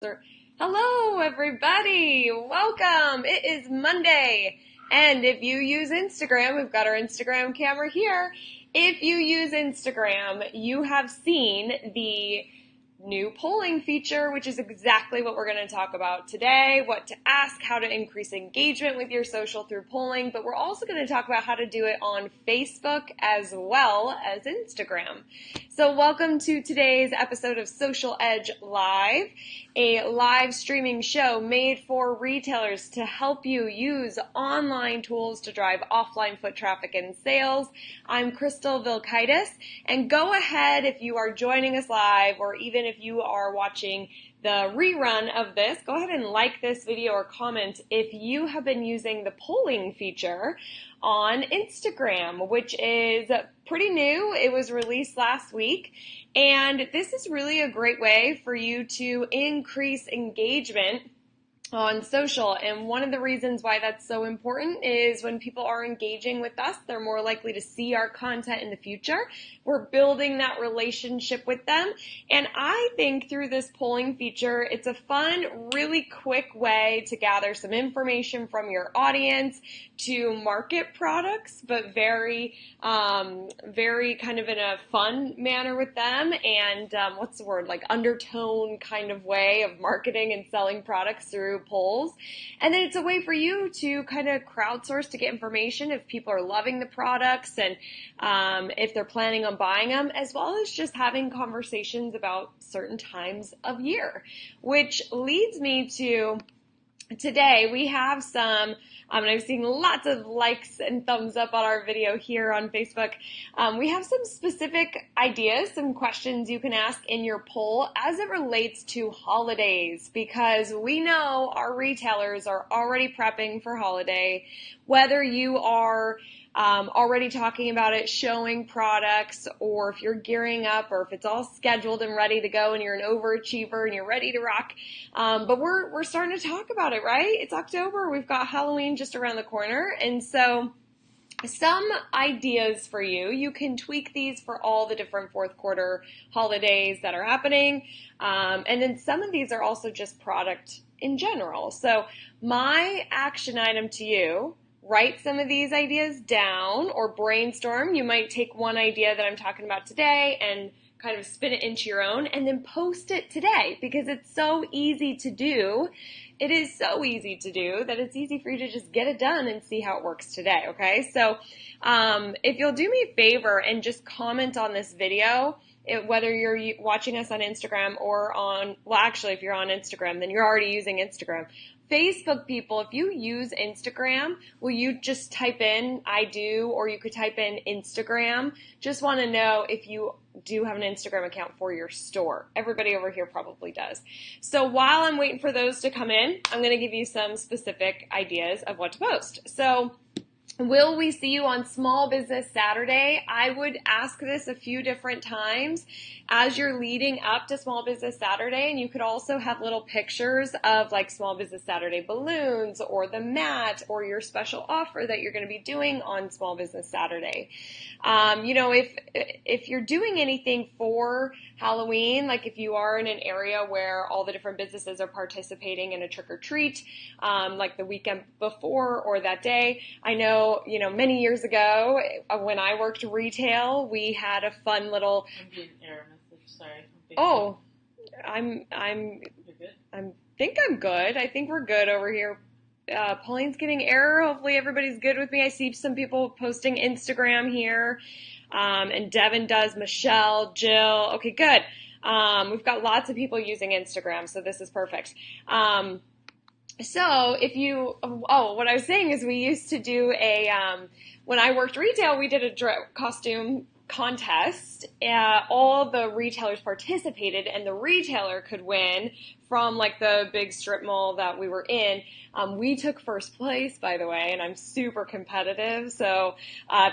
Hello, everybody. Welcome. It is Monday. And if you use Instagram, we've got our Instagram camera here. If you use Instagram, you have seen the new polling feature, which is exactly what we're going to talk about today, what to ask, how to increase engagement with your social through polling, but we're also going to talk about how to do it on Facebook as well as Instagram. So welcome to today's episode of Social Edge Live, a live streaming show made for retailers to help you use online tools to drive offline foot traffic and sales. I'm Crystal Vilkaitis, and go ahead if you are joining us live or even if you are watching the rerun of this, go ahead and like this video or comment if you have been using the polling feature on Instagram, which is pretty new. It was released last week, and this is really a great way for you to increase engagement on social. And one of the reasons why that's so important is when people are engaging with us, they're more likely to see our content in the future. We're building that relationship with them. And I think through this polling feature, it's a fun, really quick way to gather some information from your audience, to market products, but very kind of in a fun manner with them. And what's the word? Like undertone kind of way of marketing and selling products through polls. And then it's a way for you to kind of crowdsource to get information if people are loving the products and if they're planning on buying them, as well as just having conversations about certain times of year, which leads me to today. We have some, and I've seen lots of likes and thumbs up on our video here on Facebook. We have some specific ideas, some questions you can ask in your poll as it relates to holidays, because we know our retailers are already prepping for holiday, whether you are already talking about it, showing products, or if you're gearing up, or if it's all scheduled and ready to go and you're an overachiever and you're ready to rock. But we're starting to talk about it, right? It's October. We've got Halloween just around the corner. And so some ideas for you. You can tweak these for all the different fourth quarter holidays that are happening. And then some of these are also just product in general. So my action item to you: write some of these ideas down or brainstorm. You might take one idea that I'm talking about today and kind of spin it into your own and then post it today, because it's so easy to do. It is so easy to do that it's easy for you to just get it done and see how it works today, okay? So if you'll do me a favor and just comment on this video, whether you're watching us on Instagram or on, well, actually, if you're on Instagram, then you're already using Instagram. Facebook people, if you use Instagram, will you just type in I do, or you could type in Instagram? Just want to know if you do have an Instagram account for your store. Everybody over here probably does. So while I'm waiting for those to come in, I'm going to give you some specific ideas of what to post. So will we see you on Small Business Saturday? I would ask this a few different times as you're leading up to Small Business Saturday, and you could also have little pictures of like Small Business Saturday balloons or the mat or your special offer that you're going to be doing on Small Business Saturday. If you're doing anything for Halloween, like if you are in an area where all the different businesses are participating in a trick or treat, like the weekend before or that day. I know, many years ago when I worked retail, we had a fun little. I'm getting error message. Sorry. Oh, You're good? I'm good. I think we're good over here. Pauline's getting error. Hopefully everybody's good with me. I see some people posting Instagram here. And Devin does, Michelle, Jill. Okay, good. We've got lots of people using Instagram, so this is perfect. So what I was saying is we used to do when I worked retail, we did a costume contest. All the retailers participated, and the retailer could win from like the big strip mall that we were in. We took first place, by the way, and I'm super competitive, so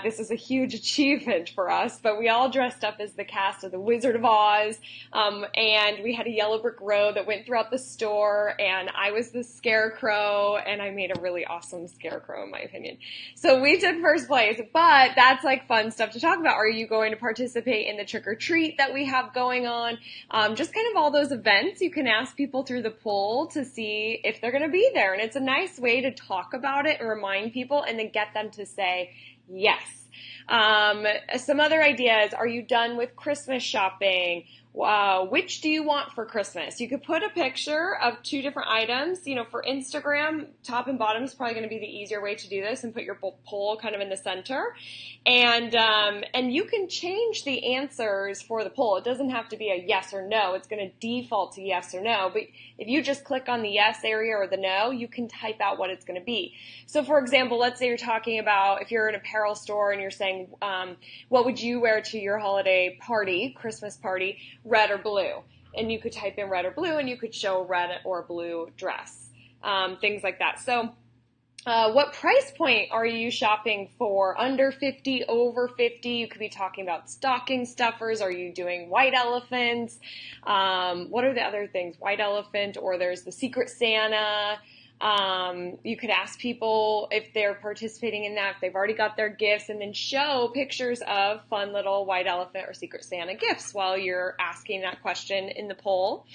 this is a huge achievement for us. But we all dressed up as the cast of The Wizard of Oz, and we had a yellow brick road that went throughout the store, and I was the scarecrow, and I made a really awesome scarecrow, in my opinion. So we took first place, but that's like fun stuff to talk about. Are you going to participate in the trick or treat that we have going on? Just kind of all those events. You can ask people people through the poll to see if they're going to be there. And it's a nice way to talk about it and remind people and then get them to say yes. Some other ideas. Are you done with Christmas shopping? Which do you want for Christmas? You could put a picture of two different items. For Instagram, top and bottom is probably going to be the easier way to do this, and put your poll kind of in the center. And you can change the answers for the poll. It doesn't have to be a yes or no. It's going to default to yes or no. But if you just click on the yes area or the no, you can type out what it's going to be. So for example, let's say you're talking about, if you're an apparel store and you're saying, what would you wear to your holiday party, Christmas party, red or blue? And you could type in red or blue, and you could show a red or blue dress, things like that. So what price point are you shopping for? Under 50, over 50? You could be talking about stocking stuffers. Are you doing white elephants? What are the other things? White elephant, or there's the Secret Santa. You could ask people if they're participating in that, if they've already got their gifts, and then show pictures of fun little white elephant or Secret Santa gifts while you're asking that question in the poll.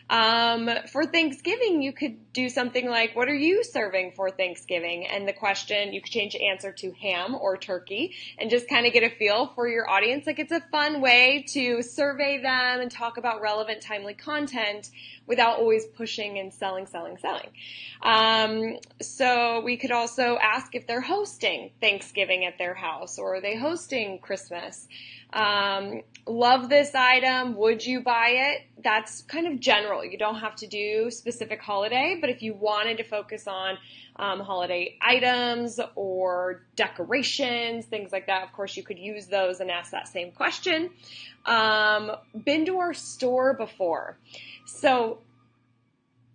For Thanksgiving, you could do something like, what are you serving for Thanksgiving? And the question, you could change the answer to ham or turkey, and just kind of get a feel for your audience. Like, it's a fun way to survey them and talk about relevant, timely content without always pushing and selling. So we could also ask if they're hosting Thanksgiving at their house, or are they hosting Christmas? Love this item. Would you buy it? That's kind of general. You don't have to do specific holiday, but if you wanted to focus on holiday items or decorations, things like that, of course, you could use those and ask that same question. Been to our store before. So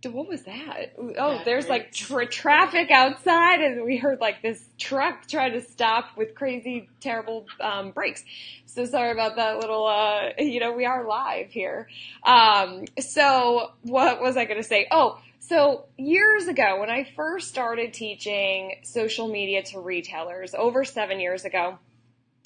what was that? Oh, there's like traffic outside, and we heard like this truck try to stop with crazy, terrible brakes. So sorry about that little, we are live here. So what was I going to say? Oh, so years ago, when I first started teaching social media to retailers, over 7 years ago,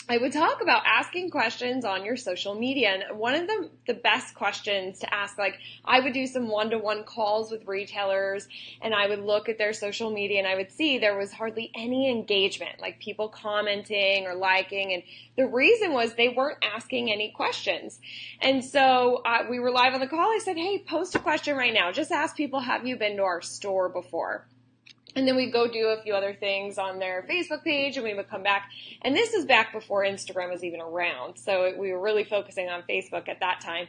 I would talk about asking questions on your social media. And one of the best questions to ask, like, I would do some one-to-one calls with retailers, and I would look at their social media, and I would see there was hardly any engagement, like people commenting or liking. And the reason was they weren't asking any questions. And so we were live on the call. I said, hey, post a question right now. Just ask people, have you been to our store before? And then we'd go do a few other things on their Facebook page, and we would come back. And this is back before Instagram was even around. So we were really focusing on Facebook at that time.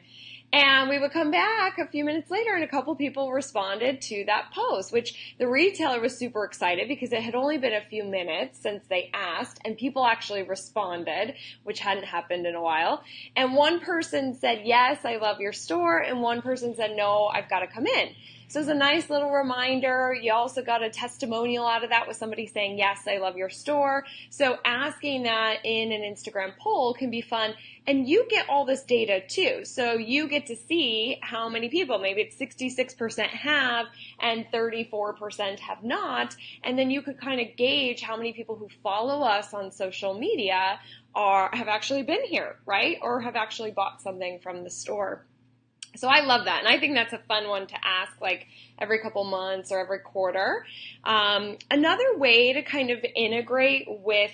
And we would come back a few minutes later, and a couple people responded to that post, which the retailer was super excited because it had only been a few minutes since they asked, and people actually responded, which hadn't happened in a while. And one person said, yes, I love your store. And one person said, no, I've got to come in. So it's a nice little reminder. You also got a testimonial out of that with somebody saying, yes, I love your store. So asking that in an Instagram poll can be fun. And you get all this data too. So you get to see how many people, maybe it's 66% have and 34% have not. And then you could kind of gauge how many people who follow us on social media have actually been here, right? Or have actually bought something from the store. So I love that, and I think that's a fun one to ask, like every couple months or every quarter. Another way to kind of integrate with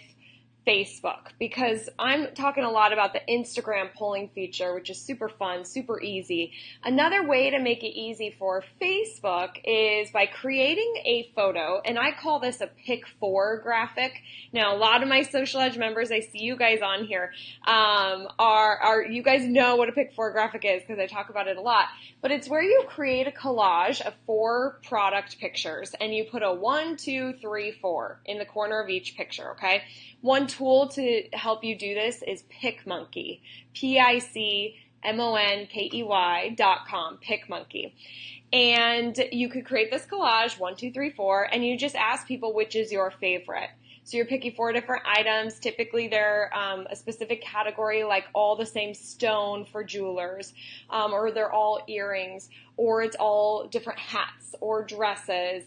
Facebook, because I'm talking a lot about the Instagram polling feature, which is super fun, super easy. Another way to make it easy for Facebook is by creating a photo, and I call this a pick 4 graphic. Now, a lot of my Social Edge members, I see you guys on here, you guys know what a pick 4 graphic is because I talk about it a lot, but it's where you create a collage of 4 product pictures, and you put a 1, 2, 3, 4 in the corner of each picture, okay? One tool to help you do this is PicMonkey, PicMonkey.com, PicMonkey. And you could create this collage, 1, 2, 3, 4, and you just ask people which is your favorite. So you're picking 4 different items. Typically they're a specific category, like all the same stone for jewelers, or they're all earrings, or it's all different hats or dresses,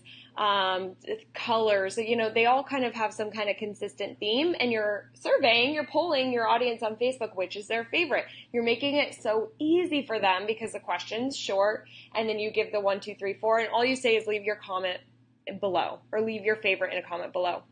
colors. You know, they all kind of have some kind of consistent theme, and you're surveying, you're polling your audience on Facebook, which is their favorite. You're making it so easy for them because the question's short, and then you give the 1, 2, 3, 4, and all you say is leave your comment below, or leave your favorite in a comment below.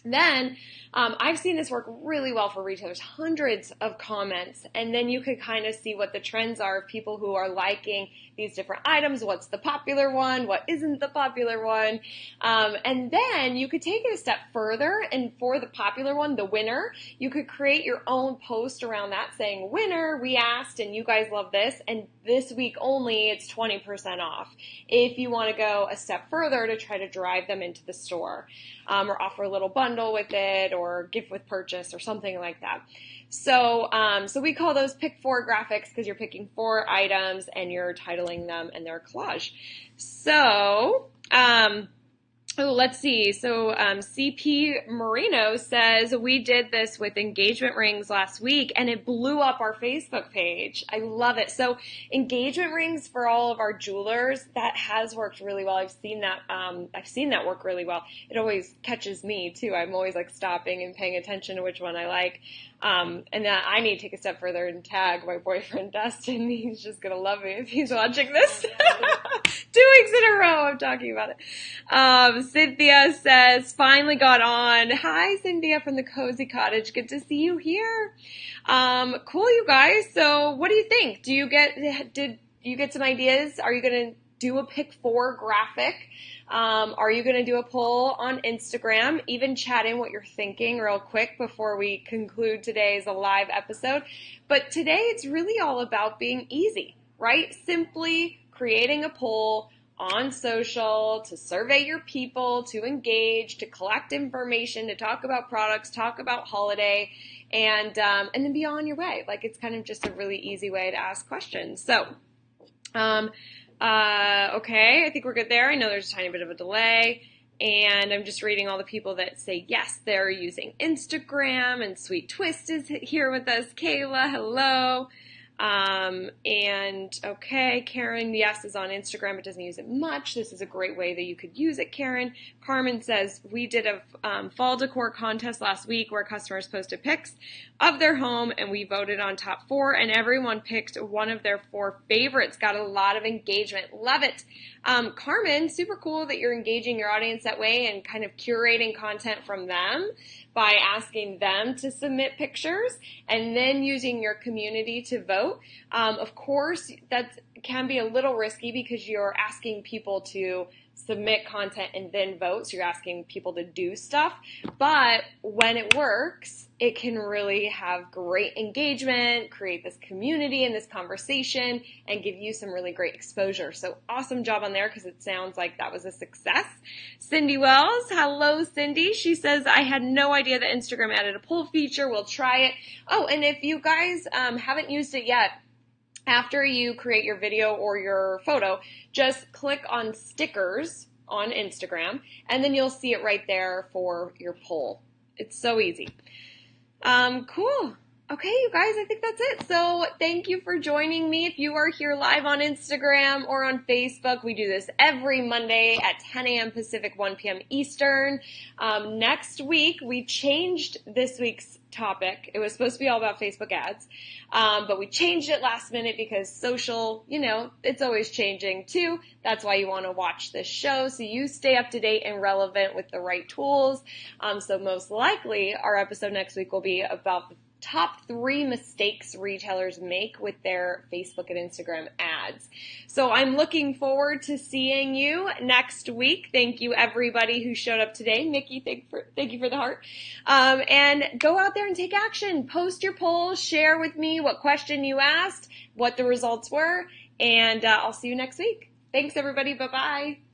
Then I've seen this work really well for retailers, hundreds of comments, and then you could kind of see what the trends are of people who are liking these different items, what's the popular one, what isn't the popular one, and then you could take it a step further, and for the popular one, the winner, you could create your own post around that saying, winner, we asked and you guys love this, and this week only it's 20% off if you want to go a step further to try to drive them into the store, or offer a little bundle with it, or gift with purchase, or something like that. So we call those pick 4 graphics because you're picking 4 items and you're titling them and they're a collage. So, let's see. So CP Marino says, we did this with engagement rings last week and it blew up our Facebook page. I love it. So engagement rings for all of our jewelers, that has worked really well. I've seen that work really well. It always catches me too. I'm always like stopping and paying attention to which one I like. And then I need to take a step further and tag my boyfriend Dustin. He's just going to love me if he's watching this. 2 weeks in a row I'm talking about it. Cynthia says, finally got on. Hi, Cynthia from the Cozy Cottage. Good to see you here. Cool, you guys. So what do you think? Did you get some ideas? Are you going to do a pick 4 graphic? Are you going to do a poll on Instagram? Even chat in what you're thinking real quick before we conclude today's live episode. But today it's really all about being easy, right? Simply creating a poll on social to survey your people, to engage, to collect information, to talk about products, talk about holiday, and then be on your way. Like, it's kind of just a really easy way to ask questions. So, okay, I think we're good there. I know there's a tiny bit of a delay, and I'm just reading all the people that say yes, they're using Instagram, and Sweet Twist is here with us. Kayla, hello. And okay, Karen, yes, is on Instagram, but doesn't use it much. This is a great way that you could use it, Karen. Carmen says, we did a fall decor contest last week where customers posted pics of their home and we voted on top 4 and everyone picked one of their 4 favorites. Got a lot of engagement. Love it. Carmen, super cool that you're engaging your audience that way and kind of curating content from them by asking them to submit pictures and then using your community to vote. Of course, that can be a little risky because you're asking people to submit content and then vote. So you're asking people to do stuff. But when it works, it can really have great engagement, create this community and this conversation, and give you some really great exposure. So awesome job on there because it sounds like that was a success. Cindy Wells, hello Cindy. She says, I had no idea that Instagram added a poll feature. We'll try it. Oh, and if you guys haven't used it yet, after you create your video or your photo, just click on stickers on Instagram, and then you'll see it right there for your poll. It's so easy. Cool. Okay, you guys, I think that's it. So thank you for joining me. If you are here live on Instagram or on Facebook, we do this every Monday at 10 a.m. Pacific, 1 p.m. Eastern. Next week, we changed this week's topic. It was supposed to be all about Facebook ads, but we changed it last minute because social, it's always changing too. That's why you want to watch this show so you stay up to date and relevant with the right tools. So most likely our episode next week will be about the top 3 mistakes retailers make with their Facebook and Instagram ads. So I'm looking forward to seeing you next week. Thank you everybody who showed up today. Nikki, thank you for the heart. And go out there and take action. Post your poll, share with me what question you asked, what the results were, and I'll see you next week. Thanks everybody. Bye-bye.